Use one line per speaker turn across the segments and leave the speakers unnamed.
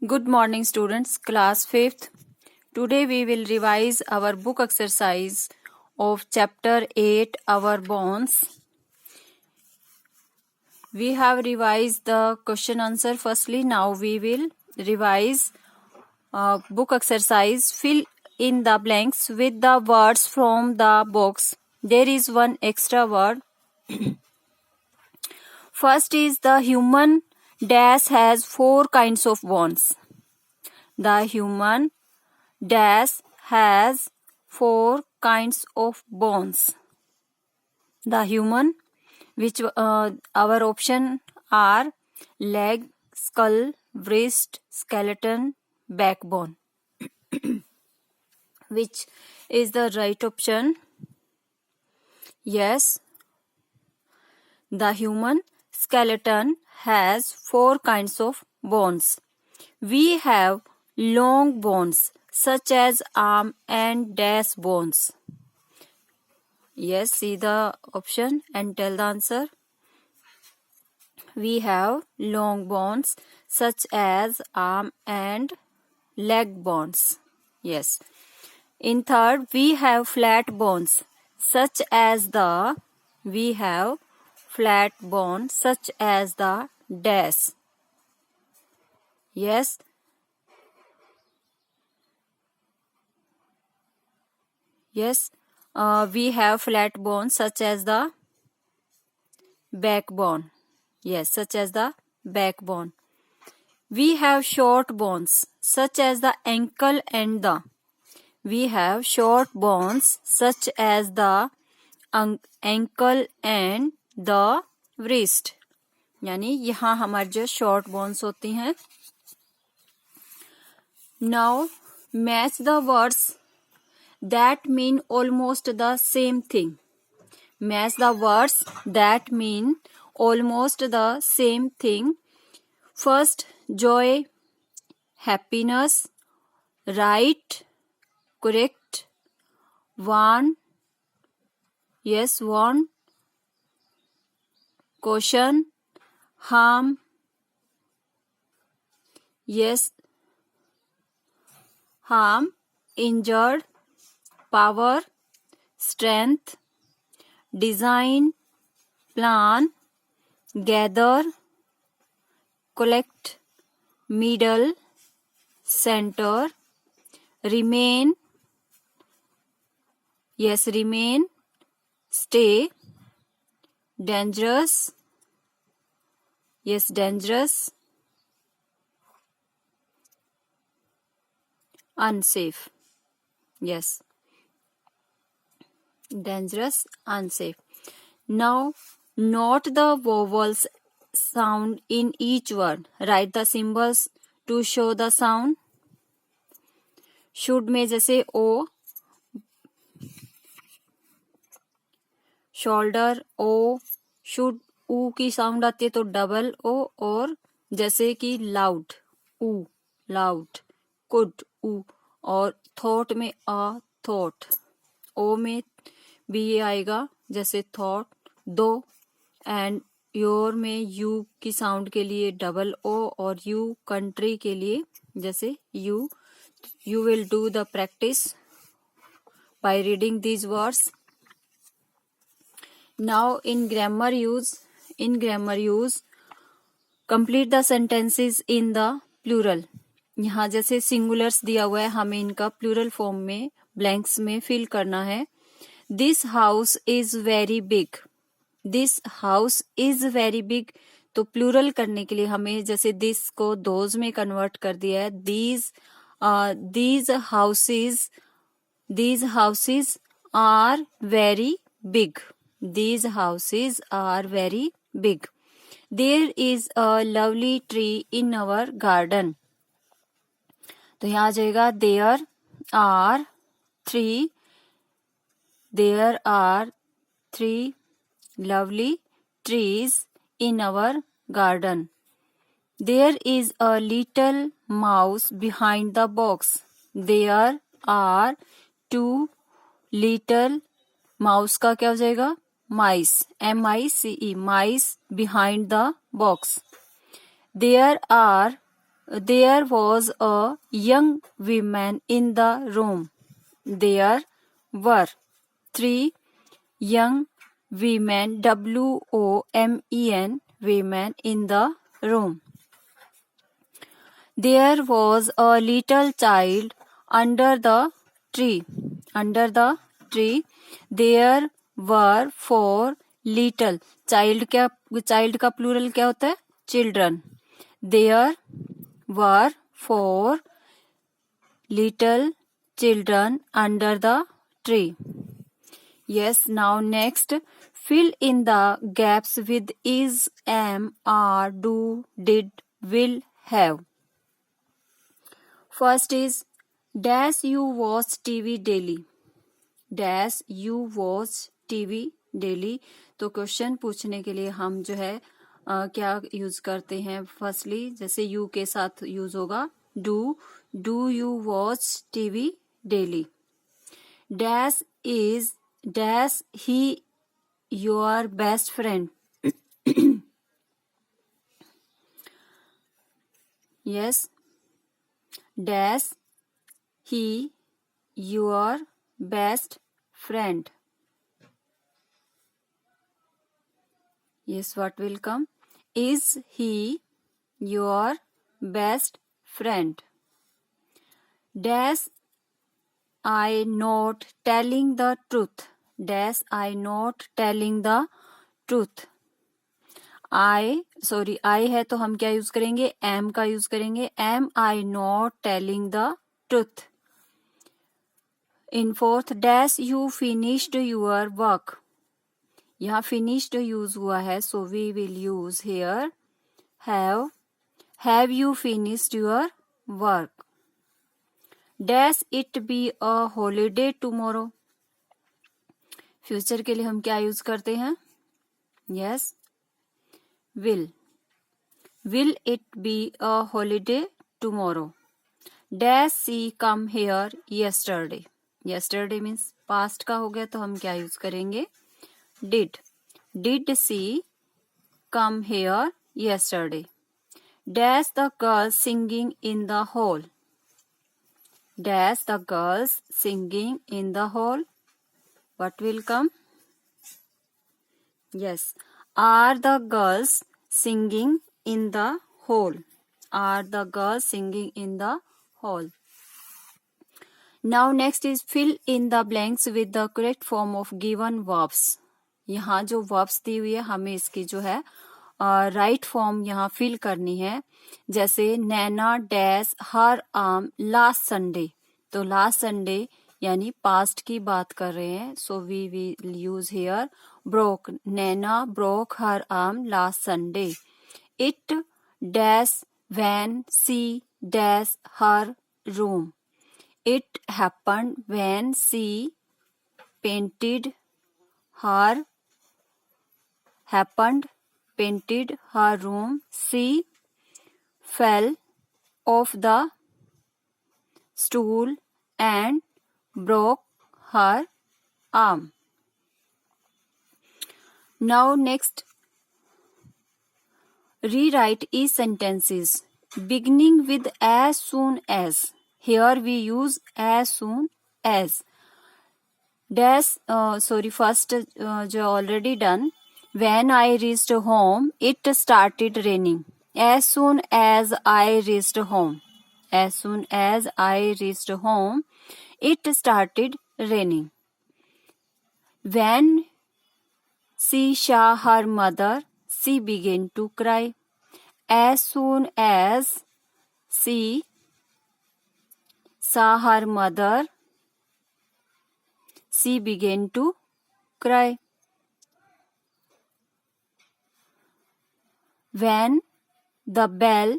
Good morning, students. Class 5th. Today we will revise our book exercise of chapter 8, Our Bonds. We have revised the question answer firstly. Now we will revise book exercise. Fill in the blanks with the words from the box. There is one extra word. First is the human dash has 4 kinds of bonds. The human dash has 4 kinds of bones. The human, which our option are leg, skull, wrist, skeleton, backbone. Which is the right option? Yes. The human skeleton has 4 kinds of bones. We have long bones such as arm and dash bones. Yes, see the option and tell the answer. We have long bones such as arm and leg bones. Yes. In third, we have flat bones such as the dash. Yes. Yes. We have flat bones such as the backbone. Yes, such as the backbone. We have short bones such as the ankle and the. We have short bones such as the ankle and the wrist. यानी यहाँ हमारे जो short bones होती हैं. Now match the words that mean almost the same thing. Match the words that mean almost the same thing. First, joy, happiness, right, correct, want, yes, want, caution, harm, yes, harm, injured, power, strength, design, plan, gather, collect, middle, center, remain, yes, remain, stay, dangerous, yes, dangerous, unsafe, yes, dangerous, unsafe. Now note the vowels sound in each word. Write the symbols to show the sound. Should में जैसे ओ, shoulder O, should ऊ की sound आती है तो double O, और जैसे कि लाउड ऊ, लाउड, कुड ऊ, और थॉट में अ, थॉट, ओ में भी ये आएगा जैसे थॉट, दो, एंड योर में यू की साउंड के लिए डबल ओ, और यू कंट्री के लिए जैसे you. You will do the practice by reading these words. Now in grammar use, complete the sentences in the plural. यहाँ जैसे सिंगुलर्स दिया हुआ है, हमें इनका प्लूरल फॉर्म में ब्लैंक्स में फिल करना है. This house is very big. This house is very big. तो प्लूरल करने के लिए हमें जैसे दिस को दोज में कन्वर्ट कर दिया है. These houses are very big. These houses are very big. There is a lovely tree in our garden. तो यहाँ आ जाएगा there are three lovely trees in our garden. There is a little mouse behind the box. There are 2 little mouse का क्या हो जाएगा? Mice. M-I-C-E. Mice behind the box. There are There was a young woman in the room. There were 3 young women, WOMEN, women in the room. There was a little child under the tree. Under the tree, there were 4 little. Child का plural क्या होता है? Children. There were 4 little children under the tree. Yes, now next, fill in the gaps with is, am, are, do, did, will, have. First is, dash you watch TV daily. Dash you watch TV daily. तो question पूछने के लिए हम जो है क्या use करते हैं? फर्स्टली जैसे यू के साथ यूज होगा do you watch TV daily. Dash is dash he your best friend. Yes, dash he your best friend. Yes, what will come? Is he your best friend? Dash I not telling the truth. Dash I not telling the truth. I है तो हम क्या use करेंगे? am का use करेंगे. Am I not telling the truth? In fourth, dash you finished your work. यहाँ finished use हुआ है, so we will use here have. Have you finished your work? Dash it be a holiday tomorrow. Future के लिए हम क्या use करते हैं? Yes, will. Will it be a holiday tomorrow? Dash she come here yesterday. Yesterday means past का हो गया, तो हम क्या यूज करेंगे? Did. Did she come here yesterday? Dash the girls singing in the hall. Dash the girls singing in the hall. What will come? Yes. Are the girls singing in the hall? Are the girls singing in the hall? Now next is fill in the blanks with the correct form of given verbs. यहाँ जो verbs दी हुई है हमें इसकी जो है right form यहाँ fill करनी है. जैसे Naina dash her arm last Sunday. तो लास्ट संडे यानी पास्ट की बात कर रहे हैं, so we will use here broke. Naina broke her arm last Sunday. It dash when she dash her room. It happened when she painted her room. She fell off the stool and broke her arm. Now next, rewrite each sentences beginning with as soon as. Here we use as soon as. Dash first जो already done. When I reached home, it started raining. As soon as I reached home. As soon as I reached home, it started raining. When she saw her mother, she began to cry. As soon as she saw her mother, she began to cry. When the bell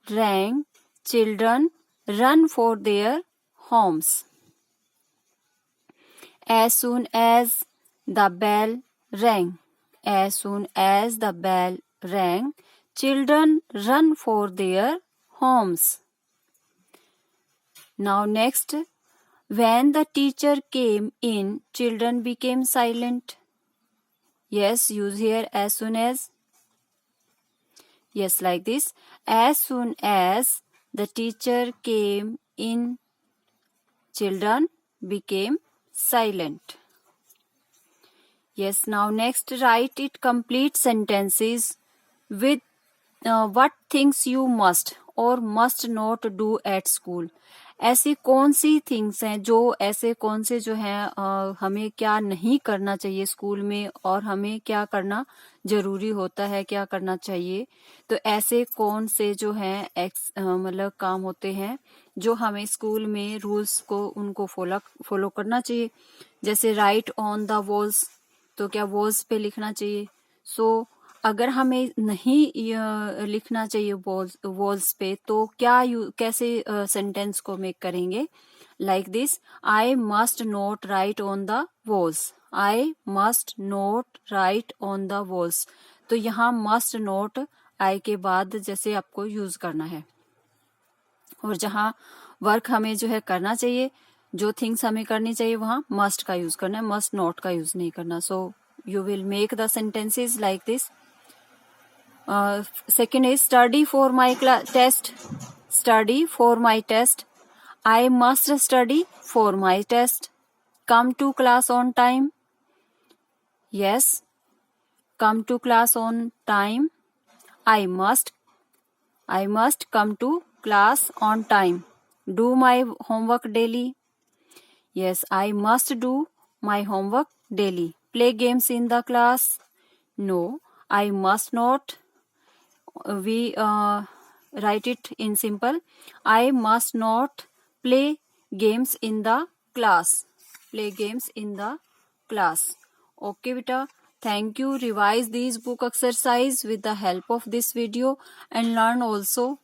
rang, children ran for their homes. As soon as the bell rang. As soon as the bell rang, children ran for their homes. Now next, when the teacher came in, children became silent. Yes, use here as soon as. Yes, like this. As soon as The teacher came in. Children became silent. Yes, now next write it complete sentences with what things you must or must not do at school. ऐसी कौन see things हैं जो ऐसे कौन से जो हैं हमें क्या नहीं करना चाहिए स्कूल में और हमें क्या करना जरूरी होता है, क्या करना चाहिए. तो ऐसे कौन से जो हैं मतलब काम होते हैं जो हमें स्कूल में रूल्स को उनको फॉलो करना चाहिए. जैसे राइट ऑन द वॉल्स, तो क्या वॉल्स पे लिखना चाहिए. सो अगर हमें नहीं लिखना चाहिए वॉल्स पे तो क्या कैसे सेंटेंस को मेक करेंगे. Like this, I must not right on the walls. I must not right on the walls. तो यहाँ मस्ट नॉट आई के बाद जैसे आपको यूज करना है. और जहाँ वर्क हमें जो है करना चाहिए, जो थिंग्स हमें करनी चाहिए वहां मस्ट का यूज करना है, मस्ट नॉट का यूज नहीं करना. So you will make the sentences like this. Second is study for my test. Study for my test. I must study for my test. Come to class on time. Yes, come to class on time. I must come to class on time. Do my homework daily. Yes, I must do my homework daily. Play games in the class. No, I must not. We write it in simple. I must not play games in the class. Play games in the class. Okay beta, thank you. Revise these book exercise with the help of this video and learn also